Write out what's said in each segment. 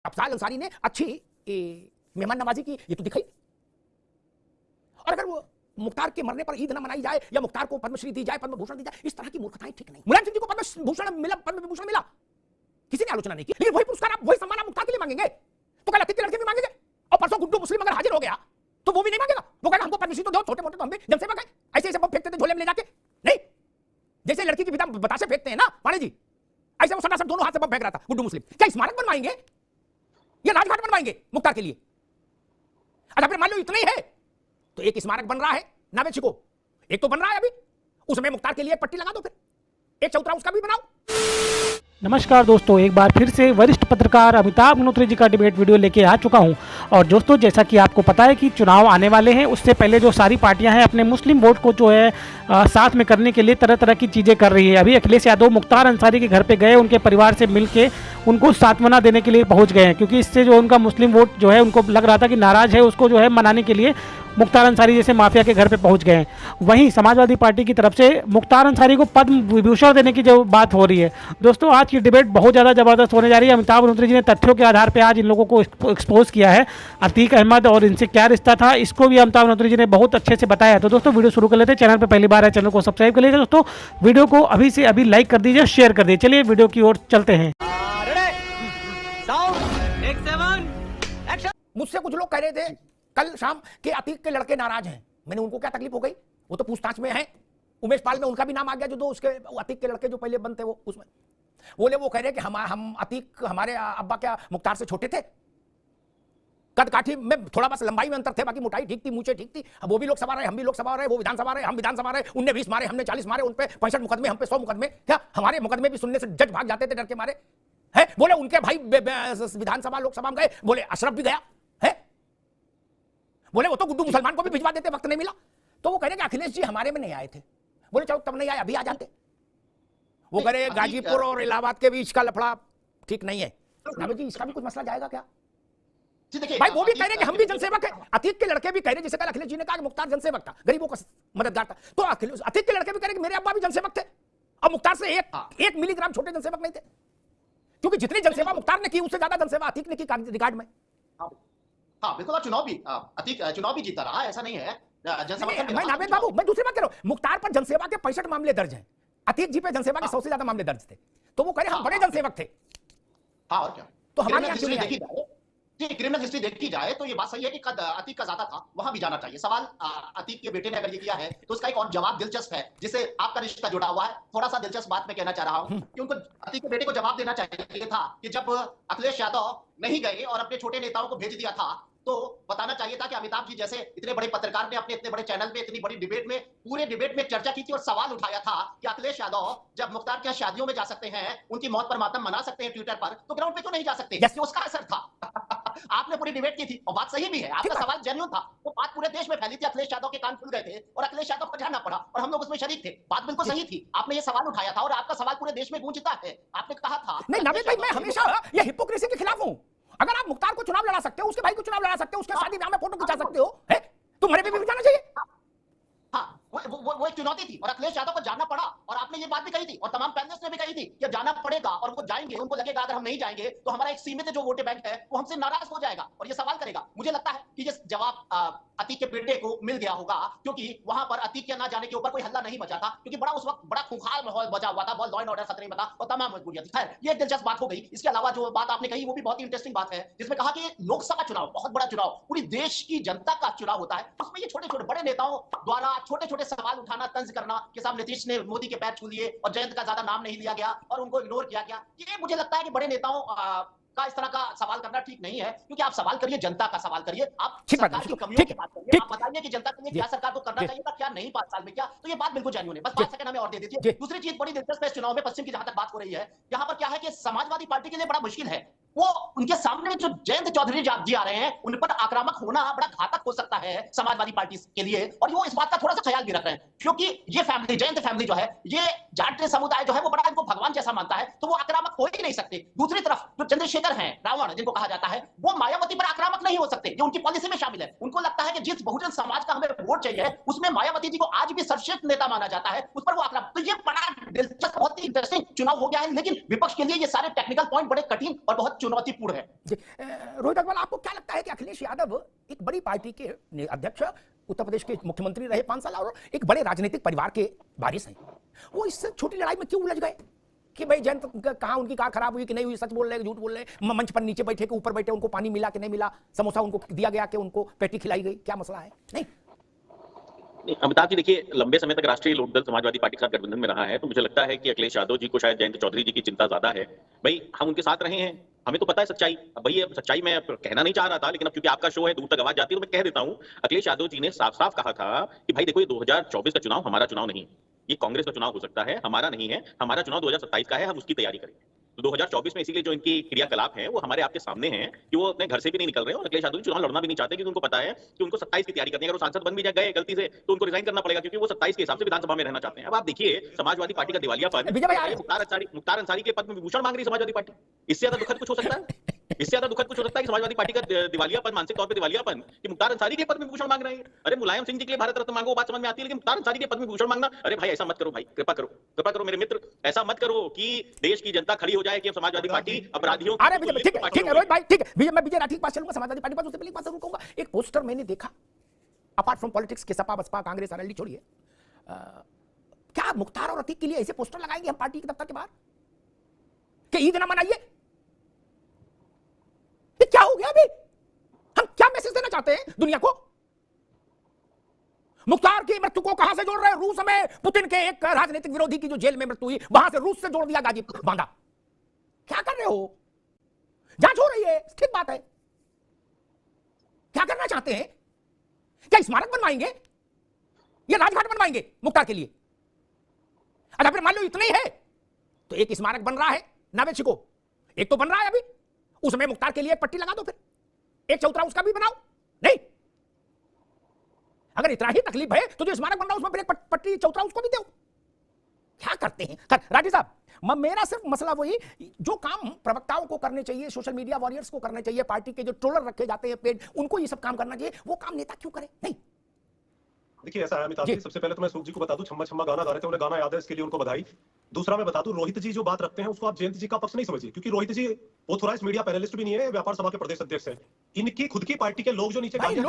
अफजाल अंसारी ने अच्छी मेहमान नवाजी की, ये तो दिखाई। और अगर वो मुख्तार के मरने पर ईद न मनाई जाए या मुख्तार को पद्मश्री दी जाए, पद्म भूषण दी जाए, इस तरह की मूर्खताएं ठीक नहीं। मुलायम सिंह जी को पद्म भूषण मिला, पद्म विभूषण मिला, किसी ने आलोचना नहीं की, लेकिन वही पुरस्कार आप, वही सम्मान आप मुख्तार के लिए मांगेंगे तो कल अतीक के लड़के भी मांगेंगे। और परसों गुड्डू मुस्लिम अगर हाजिर हो गया तो वो भी नहीं मांगेगा, वो कहेगा हमको पद्मश्री तो दो, छोटे मोटे तो हम भी जनसेवक है। ऐसे ऐसे फेंकते थे झोले में ले जाके, नहीं जैसे लड़की की बतासे फेंकते हैं ना पानी जी, ऐसे वो सटासट दोनों हाथ से बम फेंक रहा था गुड्डू मुस्लिम। क्या स्मारक बनवाएंगे या राजघाट बनवाएंगे मुख्तार के लिए? अच्छा फिर मान लो इतना ही है तो एक स्मारक बन रहा है नावे छिको, एक तो बन रहा है अभी, उसमें मुख्तार के लिए पट्टी लगा दो, फिर एक चौथरा उसका भी बनाओ। नमस्कार दोस्तों, एक बार फिर से वरिष्ठ पत्रकार अमिताभ अग्निहोत्री जी का डिबेट वीडियो लेके आ चुका हूं। और दोस्तों, जैसा कि आपको पता है कि चुनाव आने वाले हैं, उससे पहले जो सारी पार्टियां हैं अपने मुस्लिम वोट को जो है साथ में करने के लिए तरह तरह की चीज़ें कर रही है। अभी अखिलेश यादव मुख्तार अंसारी के घर पे गए, उनके परिवार से मिल के उनको सांत्वना देने के लिए पहुँच गए हैं, क्योंकि इससे जो उनका मुस्लिम वोट जो है उनको लग रहा था कि नाराज़ है, उसको जो है मनाने के लिए मुख्तार अंसारी जैसे माफिया के घर पे पहुंच गए हैं। वहीं समाजवादी पार्टी की तरफ से मुख्तार अंसारी को पद्म विभूषण देने की जो बात हो रही है, दोस्तों आज की डिबेट बहुत ज़्यादा ज़बरदस्त होने जा रही है। अमिताभ अग्निहोत्री जी ने तथ्यों के आधार पर आज इन लोगों को एक्सपोज किया है। अतीक अहमद और इनसे क्या रिश्ता था, इसको भी अमिताभ अग्निहोत्री जी ने बहुत अच्छे से बताया। तो दोस्तों वीडियो शुरू कर लेते हैं। चैनल पर पहली बार है, चैनल को सब्सक्राइब कर लीजिए दोस्तों, वीडियो को अभी से अभी लाइक कर दीजिए, शेयर कर दीजिए। चलिए वीडियो की ओर चलते हैं। मुझसे कुछ लोग कह रहे थे कल शाम के अतीक के लड़के नाराज हैं। मैंने उनको क्या तकलीफ हो गई, वो तो पूछताछ में है। उमेश पाल में उनका भी नाम आ गया, जो दो उसके अतीक के लड़के जो पहले बनते वो उसमें वो कह रहे कि हम अतीक, हमारे अब्बा क्या मुख्तार से छोटे थे? कद काठी में थोड़ा बस लंबाई में अंतर थे, बाकी मोटाई ठीक थी, मूछें ठीक थी। अब वो भी लोकसभा रहे, हम भी लोकसभा रहे, वो विधानसभा रहे, हम विधानसभा रहे। उनने 20 मारे, हमने 40 मारे, उन पे 65 मुकदमे, हम पे 100 मुकदमे। क्या हमारे मुकदमे भी सुनने से जज भाग जाते थे डर के मारे है? बोले उनके भाई विधानसभा लोकसभा में गए, बोले अशरफ भी गया है, बोले वो तो गुड्डू मुसलमान को भी भिजवा देते, वक्त नहीं मिला। तो वो कह रहे कि अखिलेश जी हमारे में नहीं आए थे। बोले चलो तब नहीं आए, अभी आ जाते। वो कह रहे गाजीपुर और इलाहाबाद के बीच का लफड़ा ठीक नहीं है। नावे जी इसका भी कुछ मसला जाएगा क्या? भाई वो भी कह रहे कि हम भी जनसेवक है। अतीक के लड़के भी कह रहे, जैसे कल अखिलेश जी ने कहा कि मुख्तार जनसेवक था, गरीबों का मददगार था, तो अतीक के लड़के भी कह रहे कि मेरे अब्बा भी जनसेवक थे और मुख्तार से एक मिलीग्राम छोटे जनसेवक नहीं थे, क्योंकि जितनी जनसेवा मुख्तार ने की उससे ज्यादा जनसेवा अतीक ने की रिकॉर्ड में। हाँ बिल्कुल, चुनाव भी जीता रहा, ऐसा नहीं है। मैं नावेद बाबू, मैं दूसरी बात कह रहा हूं, मुख्तार पर जनसेवा के 65 मामले दर्ज हैं, अतीक जी पे जनसेवा के 100 से ज्यादा मामले दर्ज थे। तो वो कह रहे हम बड़े जनसेवक थे। हाँ और क्या, तो हमारे यहाँ क्यों नहीं आए? क्रिमिनल हिस्ट्री देखी जाए तो ये बात सही है कि अतीक का ज्यादा था, वहां भी जाना चाहिए। सवाल अतीक के बेटे ने अगर ये किया है तो उसका एक और जवाब दिलचस्प है, जिसे आपका रिश्ता जुड़ा हुआ है। थोड़ा सा दिलचस्प बात मैं कहना चाह रहा हूं कि उनको, अतीक के बेटे को जवाब देना चाहिए था कि जब अखिलेश यादव नहीं गए और अपने छोटे नेताओं को भेज दिया था, तो बताना चाहिए था कि अमिताभ जी जैसे इतने बड़े पत्रकार ने अपने इतने बड़े चैनल पे इतनी बड़ी डिबेट में, पूरे डिबेट में चर्चा की थी और सवाल उठाया था कि अखिलेश यादव जब मुख्तार के शादियों में जा सकते हैं, उनकी मौत पर मातम मना सकते हैं ट्विटर पर, तो ग्राउंड पे क्यों नहीं जा सकते? ये उसका असर था। आपने पूरी डिबेट की थी और बात सही भी है, आपका सवाल जेन्युइन था। वो बात पूरे देश में फैली थी, अखिलेश यादव के कान खुल गए थे और अखिलेश यादव को जाना पड़ा और हम लोग उसमें शरीक थे। बात बिल्कुल सही थी, आपने ये सवाल उठाया था और आपका सवाल पूरे देश में गूंजता है। आपने कहा था नहीं नावेद भाई, मैं हमेशा ये हिपोक्रेसी के खिलाफ हूं। अगर आप मुख्तार को चुनाव लड़ा सकते हो, उसके भाई को चुनाव लड़ा सकते हो, उसके शादी ब्याह में फोटो खिंचा सकते हो, है तो मेरे पे भी जाना चाहिए। हाँ, वो एक चुनौती थी और अखिलेश यादव को जाना पड़ा और आपने ये बात भी कही थी और तमाम पैनलिस्ट ने भी कही थी कि जाना पड़ेगा और वो जाएंगे। उनको लगेगा अगर हम नहीं जाएंगे तो हमारा एक सीमित जो वोट बैंक है वो हमसे नाराज हो जाएगा और ये सवाल करेगा। मुझे लगता है कि ये जवाब अतीक के बेटे को मिल गया होगा, क्योंकि वहां पर अतीक के ना जाने के ऊपर कोई हल्ला नहीं बचा था, क्योंकि उस वक्त बड़ा खूंखार माहौल बचा हुआ था, बहुत लॉ एंड ऑर्डर खतरे में था और तमाम मजबूरियां थी। खैर ये एक दिलचस्प बात हो गई। इसके अलावा जो बात आपने कही वो भी बहुत ही इंटरेस्टिंग बात है, जिसमें कहा कि लोकसभा चुनाव बहुत बड़ा चुनाव, पूरी देश की जनता का चुनाव होता है, उसमें ये छोटे छोटे बड़े नेताओं द्वारा छोटे छोटे सवाल उठाना, तंज करना कि साहब नीतीश ने मोदी के पैर छू लिए और जयंत का ज्यादा नाम नहीं लिया गया और उनको इग्नोर किया गया। ये मुझे लगता है कि बड़े नेताओं का इस तरह का सवाल करना ठीक नहीं है, क्योंकि आप सवाल करिए, जनता का सवाल करिए, आप सरकार की कमियों की बात करिए, आप बताइए कि जनता के लिए क्या सरकार को करना चाहिए था, क्या नहीं 5 साल में क्या। तो ये बात बिल्कुल जेन्युइन है। बस 5 सेकंड हमें और दे दीजिए। दूसरी चीज बड़ी दिलचस्प है इस चुनाव में, पश्चिम की जहां तक बात हो रही है, यहाँ पर क्या है कि समाजवादी पार्टी के लिए बड़ा मुश्किल है। वो उनके सामने जो जयंत चौधरी जी आ रहे हैं, उन पर आक्रामक होना बड़ा घातक हो सकता है समाजवादी पार्टी के लिए, और वो इस बात का थोड़ा सा ख्याल भी रख रहे हैं, क्योंकि ये फैमिली, जयंत फैमिली जो है, ये जाट समुदाय जो है वो बड़ा इनको भगवान जैसा मानता है, तो वो आक्रामक हो ही नहीं सकते। दूसरी तरफ जो चंद्रशेखर हैं, रावण जिनको कहा जाता है, वो मायावती पर आक्रामक नहीं हो सकते, ये उनकी पॉलिसी में शामिल है। उनको लगता है कि जिस बहुजन समाज का हमें वोट चाहिए, उसमें मायावती जी को आज भी सर्वश्रेष्ठ नेता माना जाता है, उस पर वो आक्रामक। तो ये बड़ा दिलचस्प, बहुत ही इंटरेस्टिंग चुनाव हो गया है, लेकिन विपक्ष के लिए ये सारे टेक्निकल पॉइंट बड़े कठिन और बहुत चुनौतीपूर्ण है। रोहित अग्रवाल, आपको क्या लगता है कि अखिलेश यादव एक बड़ी पार्टी के अध्यक्ष, उत्तर प्रदेश के मुख्यमंत्री रहे 5 साल और एक बड़े राजनीतिक परिवार के वारिस हैं, वो इस छोटी लड़ाई में क्यों उलझ गए कि भाई जयंत कहाँ उनकी कहाँ खराब हुई कि नहीं हुई, सच बोल रहे झूठ बोल रहे, मंच पर नीचे बैठे कि ऊपर बैठे, उनको पानी मिला कि नहीं मिला, समोसा उनको दिया गया कि उनको पेटी खिलाई गई, क्या मसला है? नहीं अमिताभ जी, देखिए, लंबे समय तक राष्ट्रीय लोकदल समाजवादी पार्टी के साथ गठबंधन में रहा है, तो मुझे लगता है कि अखिलेश यादव जी को शायद जयंत चौधरी जी की चिंता ज्यादा है। भाई हम उनके साथ रहे हैं, हमें तो पता है सच्चाई। अब भाई सच्चाई मैं कहना नहीं चाह रहा था, लेकिन अब क्योंकि आपका शो है, दूर तक आवाज जाती है, तो मैं कह देता हूं। अखिलेश यादव जी ने साफ साफ कहा था कि भाई देखो, ये 2024 का चुनाव हमारा चुनाव नहीं, ये कांग्रेस का चुनाव हो सकता है, हमारा नहीं है। हमारा चुनाव 2027 का है, हम उसकी तैयारी करेंगे। तो 2024 में इसीलिए जो इनकी क्रियाकलाप है वो हमारे आपके सामने हैं कि वो अपने घर से भी नहीं निकल रहे और अखिलेश यादव चुनाव लड़ना भी नहीं चाहते, क्योंकि उनको पता है कि उनको 27 की तैयारी करनी है। अगर वो सांसद बन भी गए गलती से तो उनको रिजाइन करना पड़ेगा, क्योंकि वो 27 के हिसाब से विधानसभा में रहना चाहते हैं। अब आप देखिए, समाजवादी पार्टी का दिवालियापन, मुख्तार अंसारी के पद्म विभूषण मांग रही है समाजवादी पार्टी। इससे ज्यादा दुखद कुछ हो सकता है? इससे ज्यादा दुखद कुछ हो सकता है कि समाजवादी पार्टी का दिवालियापन, मानसिक तौर पर दिवालियापन, कि मुख्तार अंसारी के पद्म विभूषण मांग रहे हैं। अरे मुलायम सिंह जी के लिए भारत रत्न मांगो, बात समझ में आती है, लेकिन मुख्तार अंसारी के पद्म विभूषण मांगना, अरे भाई ऐसा मत करो भाई, कृपा करो मेरे मित्र, ऐसा मत करो कि देश की जनता खड़ी हो जाए कि समाजवादी पार्टी अपराधियों। अरे ठीक है रोहित भाई, ठीक है, मैं विजय राठी के पास चलूंगा, समाजवादी पार्टी के पास, उससे पहले एक बात जरूर कहूंगा। एक पोस्टर मैंने देखा, अपार्ट फ्रॉम पॉलिटिक्स के सपा बसपा कांग्रेस आरएलडी छोड़िए, क्या मुख्तार और अतीक के लिए ऐसे पोस्टर लगाएंगे हम पार्टी के दफ्तर के बाहर कि ईद ना मनाइए? क्या हो गया? अभी हम क्या मैसेज देना चाहते हैं दुनिया को? मुख्तार की मृत्यु को कहां से जोड़ रहे हैं? रूस में पुतिन के एक राजनीतिक विरोधी की जो जेल में मृत्यु हुई, वहां से रूस से जोड़ दिया, गाजी बांधा। क्या कर रहे हो? जांच हो रही है, ठीक बात है। क्या करना चाहते हैं? क्या स्मारक बनवाएंगे या राजघाट बनवाएंगे मुख्तार के लिए? अच्छा फिर मान लो इतना ही है तो एक स्मारक बन रहा है नावेची को, एक तो बन रहा है अभी, उसमें मुख्तार के लिए एक पट्टी लगा दो, फिर एक चौतरा उसका भी बनाओ। नहीं, अगर इतना ही तकलीफ है तो जो स्मारक बन रहा है उसमें फिर एक पट्टी चौतरा उसको भी दो। क्या करते हैं? राठी साहब, मेरा सिर्फ मसला वही, जो काम प्रवक्ताओं को करने चाहिए, सोशल मीडिया वॉरियर्स को करने चाहिए, पार्टी के जो ट्रोलर रखे जाते हैं पेड, उनको ये सब काम करना चाहिए, वो काम नेता क्यों करे? नहीं, देखिए ऐसा है अमिताभ जी, सबसे पहले तो मैं सुख जी को बता दूं, छम्मा छम्मा गाना गा रहे थे, उन्हें गाना याद है, इसके लिए उनको बधाई। दूसरा मैं बता दूं, रोहित जी जो बात रखते हैं उसको आप जयंत जी का पक्ष नहीं समझिए, क्योंकि रोहित जी ऑथोराइज्ड मीडिया पैनलिस्ट भी नहीं है, व्यापार सभा के प्रदेश अध्यक्ष हैं। इनकी खुद की पार्टी के लोग जो नीचे मैंने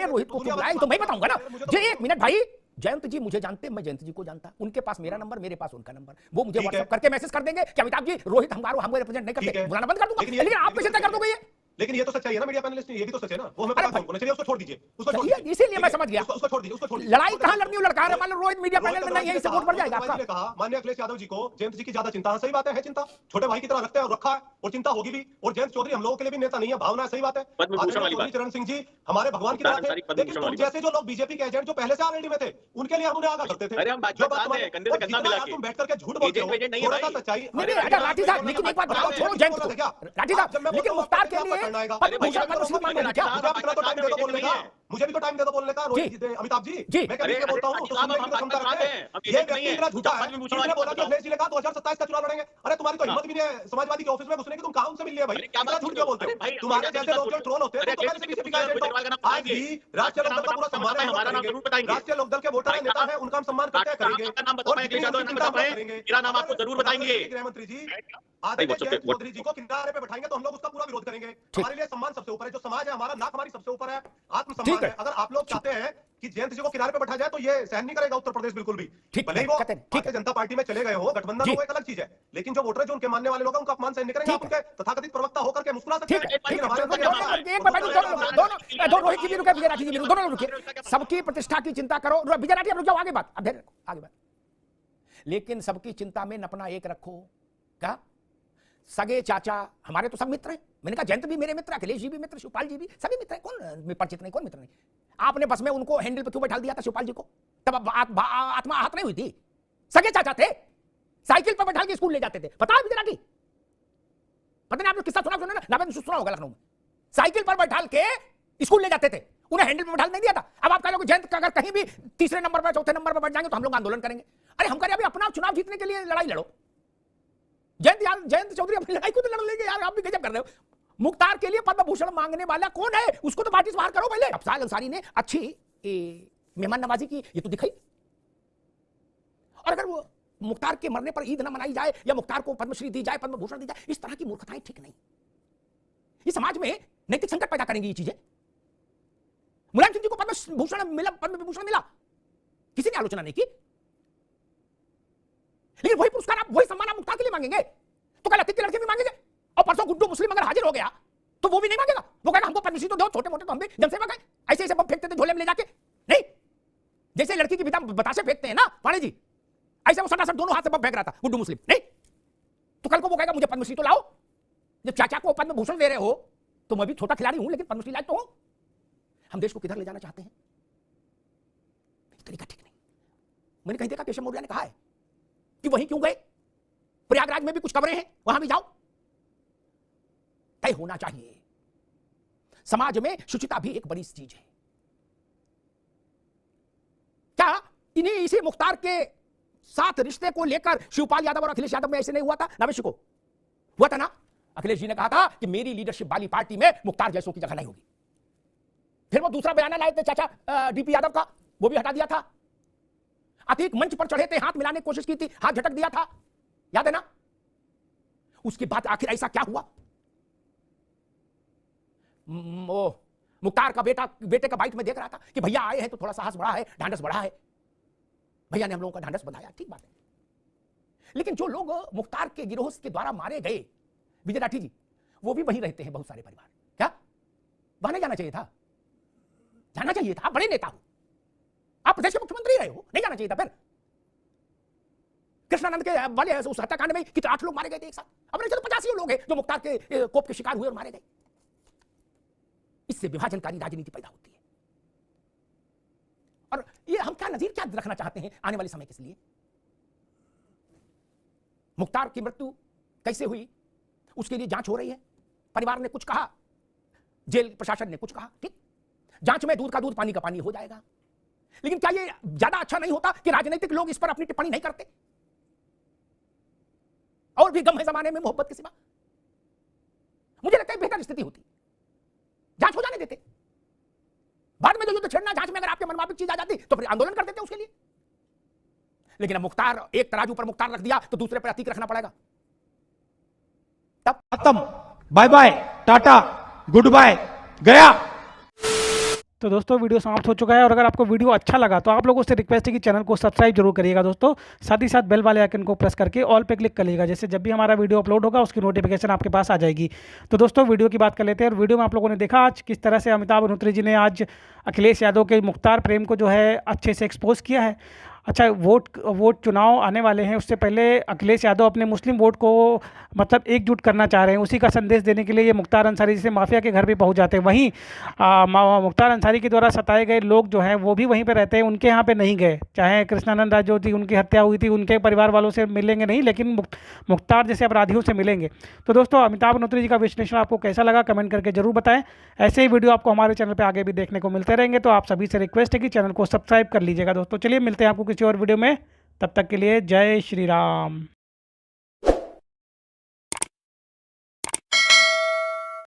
रोहित को क्यों बुलाया तो मैं बताऊंगा ना। जो एक मिनट भाई, जयंत जी मुझे जानते, मैं जयंत जी को जानता, उनके पास मेरा नंबर, मेरे पास उनका नंबर, वो मुझे व्हाट्सएप करके मैसेज कर देंगे कि अमिताभ जी रोहित हमको रिप्रेजेंट नहीं करते, बुलाना बंद कर दूंगा, लेकिन आप कैसे तय कर दोगे? लेकिन ये तो सच्चाई है ना, मीडिया पैनलिस्ट, ये भी तो सच है ना, वो हमें पता है। चलिए उसको छोड़ दीजिए, उसको छोड़ दीजिए, इसीलिए मैं समझ गया, उसको छोड़ दीजिए, उसको छोड़ दीजिए। लड़ाई कहां लड़नी हो, लड़का है, मान लो रोहित मीडिया पैनल में नहीं है, इससे वोट बढ़ जाएगा आपका। कहा माननीय अखिलेश यादव जी को जयंत जी की ज्यादा चिंता है, सही बात है चिंता, छोटे भाई की तरह रखते हैं और रखा है, और चिंता होगी भी। और जयंत चौधरी हम लोगों के लिए भी नेता नहीं है, भावना है, सही बात है। चरण सिंह जी हमारे भगवान की तरह थे, लेकिन तुम जैसे जो लोग बीजेपी के एजेंट जो पहले से ऑलरेडी में थे, उनके लिए हम उन्हें आगा करते थे। तुम बैठ करके झूठ बोलते हो, थोड़ा सा सच्चाई। राठी साहब, लेकिन एक बात बताओ, छोड़ो जयंत को, राठी साहब, लेकिन मुख्तार के लिए मुझे भी तो टाइम दे दो बोलने का। अमिताभ जी, मैं कभी बोलता हूँ ये व्यक्ति इतना झूठा है, किसने बोला कि अखिलेश जी ने कहा 2027 का चुनाव लड़ेंगे? अरे तुम्हारी तो हिम्मत भी नहीं है समाजवादी के ऑफिस में घुसने की, तुम कहाँ उनसे मिल लिया भाई? क्या झूठ क्यों बोलते हो? तुम्हारे जैसे लोग जो ट्रोल होते हैं, आज भी राष्ट्रीय लोकदल का पूरा सम्मान है, राष्ट्रीय लोकदल के वोटर नेता है, उनका हम सम्मान करते हैं, करेंगे। मेरा नाम आपको जरूर बताएंगे। गृह मंत्री जी, आदरणीय जयंत चौधरी जी को किनारे पे बैठाएंगे तो हम लोग उसका पूरा विरोध करेंगे। हमारे लिए सम्मान सबसे ऊपर है, जो समाज है हमारा, नाक हमारी सबसे ऊपर है, आत्मसम्मान है। अगर आप लोग चाहते हैं कि जयंत जी को किनारे पे बैठा जाए तो ये सहन नहीं करेगा उत्तर प्रदेश बिल्कुल भी। भले ही वो भारतीय जनता पार्टी में चले गए हो, गठबंधन हो, एक अलग चीज है, लेकिन जो वोटर जो उनके मानने वाले लोग हैं उनका अपमान सहन नहीं करेंगे। आप उनके तथाकथित प्रवक्ता होकर के मुस्कुरा सकते हैं, रोहित जी भी रुके, विजय राठी जी भी दोनों रुके, सबकी प्रतिष्ठा की चिंता करो। विजय राठी रुक जाओ, आगे बात, आगे बात, लेकिन सबकी चिंता में अपना एक रखो। क्या सगे चाचा हमारे तो सब मित्र हैं, मैंने कहा जयंत भी मेरे मित्र, अखिलेश जी भी मित्र, शिवपाल जी भी, सभी मित्र हैं, कौन परिचित नहीं, कौन मित्र नहीं। आपने बस में उनको हैंडल पे क्यों बैठा दिया था शिवपाल जी को? तब आत्मा आहत नहीं हुई थी? सगे चाचा थे, साइकिल पर बैठा के स्कूल ले जाते थे, पता है विजय राठी? पता नहीं आपने किस्सा सुना ना, नावेंद्र सुना होगा लखनऊ में, साइकिल पर बैठा के स्कूल ले जाते थे, उन्हें हैंडल पर बैठा नहीं दिया था। अब आप कह लो जयंत का अगर कहीं भी तीसरे नंबर पर चौथे नंबर पर बैठ जाएंगे तो हम लोग आंदोलन करेंगे। अरे हम करें अभी अपना चुनाव जीतने के लिए लड़ाई लड़ो। जयंत चौधरी अपनी लड़ाई को तो लड़ लेंगे यार, आप भी गजब कर रहे हो। मुख्तार के लिए पद्म भूषण मांगने वाला कौन है, उसको तो पार्टी से बाहर करो पहले। अफसाल अंसारी ने अच्छी मेहमान नवाजी की, ये तो दिखाई। और अगर वो मुख्तार के मरने पर ईद ना मनाई जाए या मुख्तार को पद्मश्री दी जाए, पद्म भूषण दी जाए, इस तरह की मूर्खताएं ठीक नहीं। ये समाज में नैतिक संकट पैदा करेंगी ये चीजें। मुलायम सिंह जी को पद्म भूषण मिला, पद्म विभूषण मिला, किसी ने आलोचना नहीं की, लेकिन वही पुरस्कार आप, वही सम्मान आप मुख्तार के लिए मांगेंगे तो कल अतीक के लड़के भी मांगेंगे। और परसों गुड्डू मुस्लिम अगर हाजिर हो गया तो वो भी नहीं मांगेगा, वो कहेगा हमको पद्मश्री तो दो, छोटे मोटे तो हम भी जनसेवक हैं। ऐसे ऐसे बम फेंकते थे झोले में ले जाके, नहीं, जैसे लड़की की पिता बतासे फेंकते हैं ना पाणे जी, ऐसे वो सटासट दोनों हाथ से बम फेंक रहा था गुड्डू मुस्लिम, नहीं। तो कल को वो कहेगा मुझे पद्मश्री तो लाओ। जब चाचा को पद्म भूषण दे रहे हो तो मैं भी छोटा खिलाड़ी हूं लेकिन पद्मश्री लायक तो हूं। हम देश को किधर ले जाना चाहते हैं, तरीका ठीक नहीं। मैंने कहीं देखा केशव मौर्य ने कहा है कि वहीं क्यों गए, प्रयागराज में भी कुछ कब्रें हैं, वहां भी जाओ। तय होना चाहिए। समाज में शुचिता भी एक बड़ी चीज है। क्या इन्हीं इसी मुख्तार के साथ रिश्ते को लेकर शिवपाल यादव और अखिलेश यादव में ऐसे नहीं हुआ था? नवेश को हुआ था ना। अखिलेश जी ने कहा था कि मेरी लीडरशिप वाली पार्टी में मुख्तार जैसों की जगह नहीं होगी। फिर वो दूसरा बयान लाए थे चाचा डीपी यादव का, वो भी हटा दिया था। अतीक मंच पर चढ़े थे, हाथ मिलाने की कोशिश की थी, हाथ झटक दिया था, याद है ना। उसके बाद आखिर ऐसा क्या हुआ? वो मुख्तार का बेटे का बाइट में देख रहा था कि भैया आए हैं तो थोड़ा साहस बढ़ा है, ढांढस बढ़ा है। भैया ने हम लोगों का ढांढस बढ़ाया, ठीक बात है। लेकिन जो लोग मुख्तार के गिरोह के द्वारा मारे गए, विजय राठी जी, वो भी वहीं रहते हैं, बहुत सारे परिवार। क्या वहां नहीं जाना चाहिए था? जाना चाहिए था, आप बड़े नेता हो, आप प्रदेश के मुख्यमंत्री रहे हो, नहीं जाना चाहिए था? फिर कृष्णानंद के वाले उस हत्याकांड में कितने 8 लोग मारे गए थे एक साथ। अब नहीं तो 85 लोग हैं जो मुख्तार के कोप के शिकार हुए और मारे गए। इससे विभाजनकारी राजनीति पैदा होती है। और ये हम क्या नजीर क्या रखना चाहते हैं आने वाले समय के लिए? मुख्तार की मृत्यु कैसे हुई उसके लिए जांच हो रही है। परिवार ने कुछ कहा, जेल प्रशासन ने कुछ कहा, ठीक, जांच में दूध का दूध पानी का पानी हो जाएगा। लेकिन क्या ये ज्यादा अच्छा नहीं होता कि राजनीतिक लोग इस पर अपनी टिप्पणी नहीं करते? और भी गम है जमाने में मोहब्बत के सिवा। मुझे लगता है बेहतर स्थिति होती, जांच हो जाने देते। बाद में जो युद्ध छेड़ना, जांच में अगर आपके मनमाफिक चीज आ जाती तो फिर आंदोलन कर देते उसके लिए। लेकिन अब मुख्तार, एक तराजू पर मुख्तार रख दिया तो दूसरे पर अतीक रखना पड़ेगा। तब खत्म, bye bye, tata, good bye, गया। तो दोस्तों वीडियो समाप्त हो चुका है। और अगर आपको वीडियो अच्छा लगा तो आप लोगों से रिक्वेस्ट है कि चैनल को सब्सक्राइब जरूर करिएगा दोस्तों। साथ ही साथ बेल वाले आइकन को प्रेस करके ऑल पे क्लिक करिएगा, जैसे जब भी हमारा वीडियो अपलोड होगा उसकी नोटिफिकेशन आपके पास आ जाएगी। तो दोस्तों वीडियो की बात कर लेते हैं। और वीडियो में आप लोगों ने देखा आज किस तरह से अमिताभ अग्निहोत्री जी ने आज अखिलेश यादव के मुख्तार प्रेम को जो है अच्छे से एक्सपोज किया है। अच्छा, वोट चुनाव आने वाले हैं, उससे पहले अखिलेश यादव अपने मुस्लिम वोट को मतलब एकजुट करना चाह रहे हैं। उसी का संदेश देने के लिए ये मुख्तार अंसारी जैसे माफिया के घर भी पहुंच जाते हैं। वहीं मुख्तार अंसारी के द्वारा सताए गए लोग जो हैं वो भी वहीं पे रहते हैं, उनके यहाँ पे नहीं गए। चाहे कृष्णानंद राज जो थी, उनकी हत्या हुई थी, उनके परिवार वालों से मिलेंगे नहीं, लेकिन मुख्तार जैसे अपराधियों से मिलेंगे। तो दोस्तों अमिताभ अग्निहोत्री जी का विश्लेषण आपको कैसा लगा कमेंट करके जरूर बताएं। ऐसे ही वीडियो आपको हमारे चैनल पर आगे भी देखने को मिलते रहेंगे। तो आप सभी से रिक्वेस्ट है कि चैनल को सब्सक्राइब कर लीजिएगा दोस्तों। चलिए मिलते हैं आपको किसी और वीडियो में, तब तक के लिए जय श्री राम।